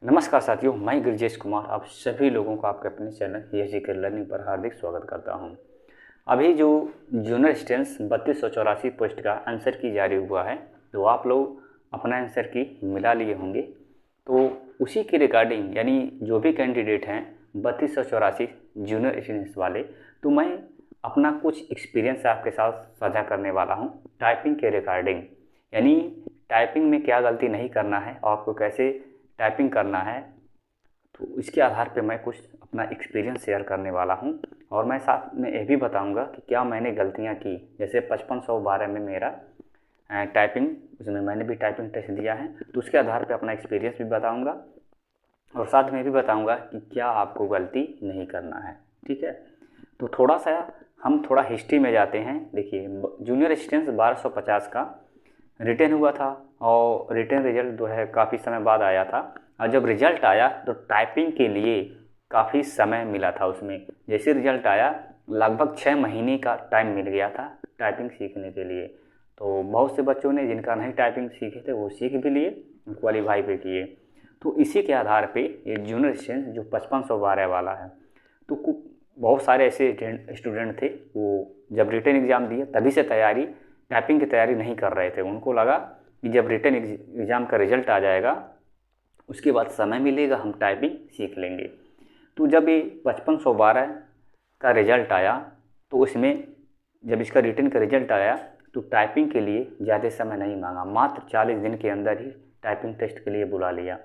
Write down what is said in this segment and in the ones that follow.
नमस्कार साथियों, मैं गिरजेश कुमार आप सभी लोगों को आपके अपने चैनल ये लर्निंग पर हार्दिक स्वागत करता हूं। अभी जो जूनियर स्टूडेंट्स 3284 पोस्ट का आंसर की जारी हुआ है, तो आप लोग अपना आंसर की मिला लिए होंगे। तो उसी के रिगार्डिंग यानी जो भी कैंडिडेट हैं 3284 जूनियर स्टूडेंट्स वाले, तो मैं अपना कुछ एक्सपीरियंस आपके साथ साझा करने वाला हूँ टाइपिंग के रिगार्डिंग। यानी टाइपिंग में क्या गलती नहीं करना है और आपको कैसे टाइपिंग करना है, तो इसके आधार पे मैं कुछ अपना एक्सपीरियंस शेयर करने वाला हूं। और मैं साथ में ये भी बताऊंगा कि क्या मैंने गलतियां की। जैसे 5512 में मेरा टाइपिंग, उसमें मैंने भी टाइपिंग टेस्ट दिया है, तो उसके आधार पे अपना एक्सपीरियंस भी बताऊंगा और साथ में भी बताऊंगा कि क्या आपको गलती नहीं करना है। ठीक है, तो हम थोड़ा हिस्ट्री में जाते हैं। देखिए, जूनियर स्टूडेंट्स 1250 का रिटेन हुआ था और रिटेन रिजल्ट जो है काफ़ी समय बाद आया था। और जब रिजल्ट आया तो टाइपिंग के लिए काफ़ी समय मिला था उसमें। जैसे रिजल्ट आया लगभग 6 महीने का टाइम मिल गया था टाइपिंग सीखने के लिए। तो बहुत से बच्चों ने जिनका नहीं टाइपिंग सीखे थे वो सीख भी लिए, क्वालीफाई भी किए। तो इसी के आधार पे ये जूनियर स्टूडेंट जो 5512 वाला है, तो बहुत सारे ऐसे स्टूडेंट थे वो जब रिटेन एग्ज़ाम दिए तभी से टाइपिंग की तैयारी नहीं कर रहे थे। उनको लगा कि जब रिटन एग्ज़ाम का रिजल्ट आ जाएगा उसके बाद समय मिलेगा, हम टाइपिंग सीख लेंगे। तो जब ये 5512 का रिजल्ट आया तो उसमें जब इसका रिटन का रिजल्ट आया तो टाइपिंग के लिए ज़्यादा समय नहीं मांगा, मात्र 40 दिन के अंदर ही टाइपिंग टेस्ट के लिए बुला लिया।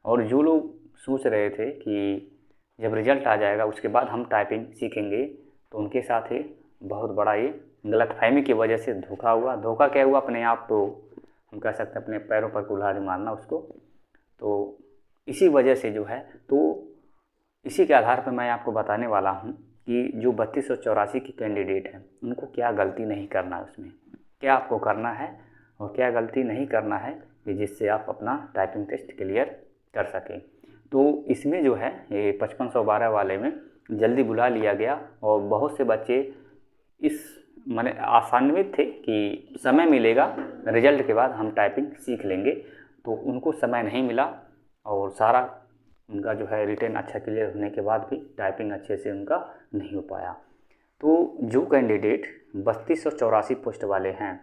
और जो लोग सोच रहे थे कि जब रिजल्ट आ जाएगा उसके बाद हम टाइपिंग सीखेंगे, तो उनके साथ ही बहुत बड़ा ये गलतफहमी की वजह से धोखा हुआ। धोखा क्या हुआ, अपने आप तो हम कह सकते हैं अपने पैरों पर कुल्हाड़ी मारना उसको। तो इसी वजह से जो है, तो इसी के आधार पर मैं आपको बताने वाला हूँ कि जो 3284 की कैंडिडेट हैं उनको क्या गलती नहीं करना है, उसमें क्या आपको करना है और क्या गलती नहीं करना है कि जिससे आप अपना टाइपिंग टेस्ट क्लियर कर सकें। तो इसमें जो है ये 5512 वाले में जल्दी बुला लिया गया और बहुत से बच्चे इस माने आशान्वित थे कि समय मिलेगा रिजल्ट के बाद हम टाइपिंग सीख लेंगे, तो उनको समय नहीं मिला और सारा उनका जो है रिटेन अच्छा क्लियर होने के बाद भी टाइपिंग अच्छे से उनका नहीं हो पाया। तो जो कैंडिडेट 3284 पोस्ट वाले हैं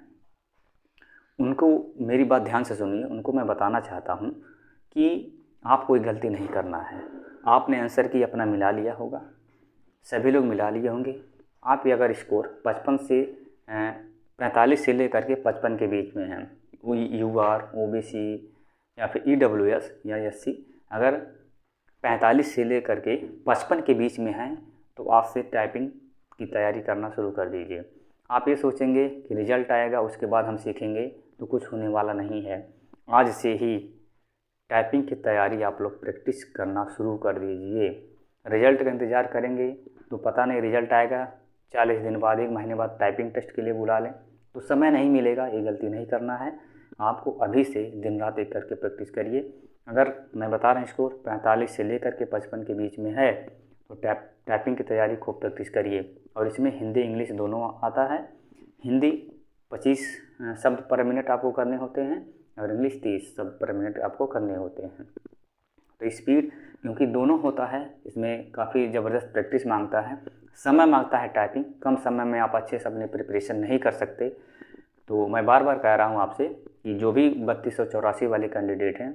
उनको मेरी बात ध्यान से सुनिए, उनको मैं बताना चाहता हूँ कि आप कोई गलती नहीं करना है। आपने आंसर की अपना मिला लिया होगा, सभी लोग मिला लिए होंगे। आपकी अगर स्कोर 55 से 45 से लेकर के 55 के बीच में है, UR OBC या फिर EWS या SC, अगर 45 से लेकर के 55 के बीच में है तो आज से टाइपिंग की तैयारी करना शुरू कर दीजिए। आप ये सोचेंगे कि रिजल्ट आएगा उसके बाद हम सीखेंगे, तो कुछ होने वाला नहीं है। आज से ही टाइपिंग की तैयारी आप लोग प्रैक्टिस करना शुरू कर दीजिए। रिजल्ट का इंतज़ार करेंगे तो पता नहीं रिजल्ट आएगा 40 दिन बाद, 1 महीने बाद टाइपिंग टेस्ट के लिए बुला लें, तो समय नहीं मिलेगा। ये गलती नहीं करना है आपको। अभी से दिन रात एक करके प्रैक्टिस करिए। अगर मैं बता रहा हूँ स्कोर 45 से लेकर के 55 के बीच में है तो टाइपिंग की तैयारी खूब प्रैक्टिस करिए। और इसमें हिंदी इंग्लिश दोनों आता है। हिंदी 25 शब्द पर मिनट आपको करने होते हैं और इंग्लिश 30 शब्द पर मिनट आपको करने होते हैं। तो स्पीड क्योंकि दोनों होता है, इसमें काफ़ी ज़बरदस्त प्रैक्टिस मांगता है, समय मांगता है। टाइपिंग कम समय में आप अच्छे से अपनी प्रिपरेशन नहीं कर सकते। तो मैं बार बार कह रहा हूँ आपसे कि जो भी 3284 वाले कैंडिडेट हैं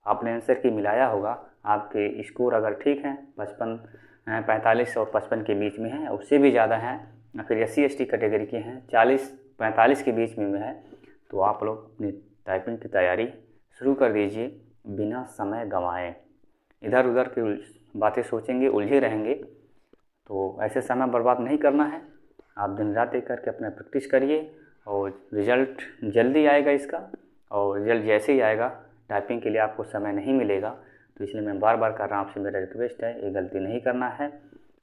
आपने आंसर की मिलाया होगा, आपके स्कोर अगर ठीक हैं 45 और 55 के बीच में है, उससे भी ज़्यादा हैं, या फिर SC ST कैटेगरी के हैं 40-45 के बीच में है, तो आप लोग अपनी टाइपिंग की तैयारी शुरू कर दीजिए बिना समय गंवाए। इधर उधर की बातें सोचेंगे, उलझे रहेंगे, तो ऐसे समय बर्बाद नहीं करना है। आप दिन रात एक करके अपना प्रैक्टिस करिए और रिज़ल्ट जल्दी आएगा इसका। और रिज़ल्ट जैसे ही आएगा टाइपिंग के लिए आपको समय नहीं मिलेगा, तो इसलिए मैं बार बार कर रहा हूँ, आपसे मेरा रिक्वेस्ट है ये गलती नहीं करना है।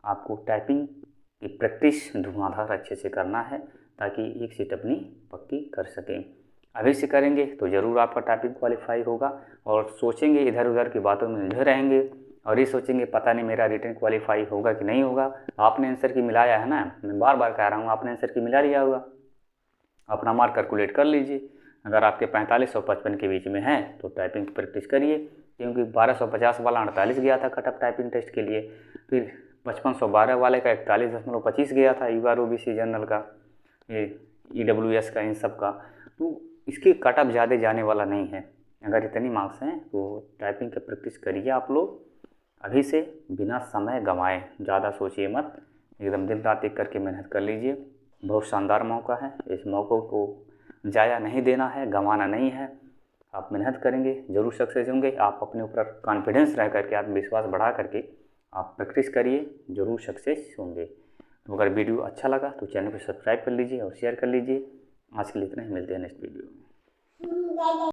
आपको टाइपिंग की प्रैक्टिस धुआंधार अच्छे से करना है ताकि एक सीट अपनी पक्की कर सकें। अभी से करेंगे तो ज़रूर आपका टाइपिंग क्वालिफाई होगा। और सोचेंगे इधर उधर की बातों में उलझे रहेंगे और ये सोचेंगे पता नहीं मेरा रिटन क्वालिफाई होगा कि नहीं होगा। आपने आंसर की मिलाया है ना, मैं बार बार कह रहा हूँ, आपने आंसर की मिला लिया होगा, अपना मार्क कैलकुलेट कर लीजिए। अगर आपके 45 और 55 के बीच में है तो टाइपिंग की प्रैक्टिस करिए। क्योंकि 1250 वाला 48 गया था कट ऑफ टाइपिंग टेस्ट के लिए, फिर 5512 वाले का 41.25 गया था UR OBC जनरल का, ये EWS का, इन सब का। तो इसकी कट ऑफ ज़्यादा जाने वाला नहीं है। अगर इतनी मार्क्स हैं तो टाइपिंग की प्रैक्टिस करिए आप लोग अभी से, बिना समय गंवाए। ज़्यादा सोचिए मत, एकदम दिन रात एक करके मेहनत कर लीजिए। बहुत शानदार मौका है, इस मौक़ों को ज़ाया नहीं देना है, गंवाना नहीं है। आप मेहनत करेंगे ज़रूर सक्सेस होंगे। आप अपने ऊपर कॉन्फिडेंस रह करके, आत्मविश्वास बढ़ा करके आप प्रैक्टिस करिए, ज़रूर सक्सेस होंगे। तो अगर वीडियो अच्छा लगा तो चैनल को सब्सक्राइब कर लीजिए और शेयर कर लीजिए। आज के लिए इतना ही, मिलते हैं नेक्स्ट वीडियो में।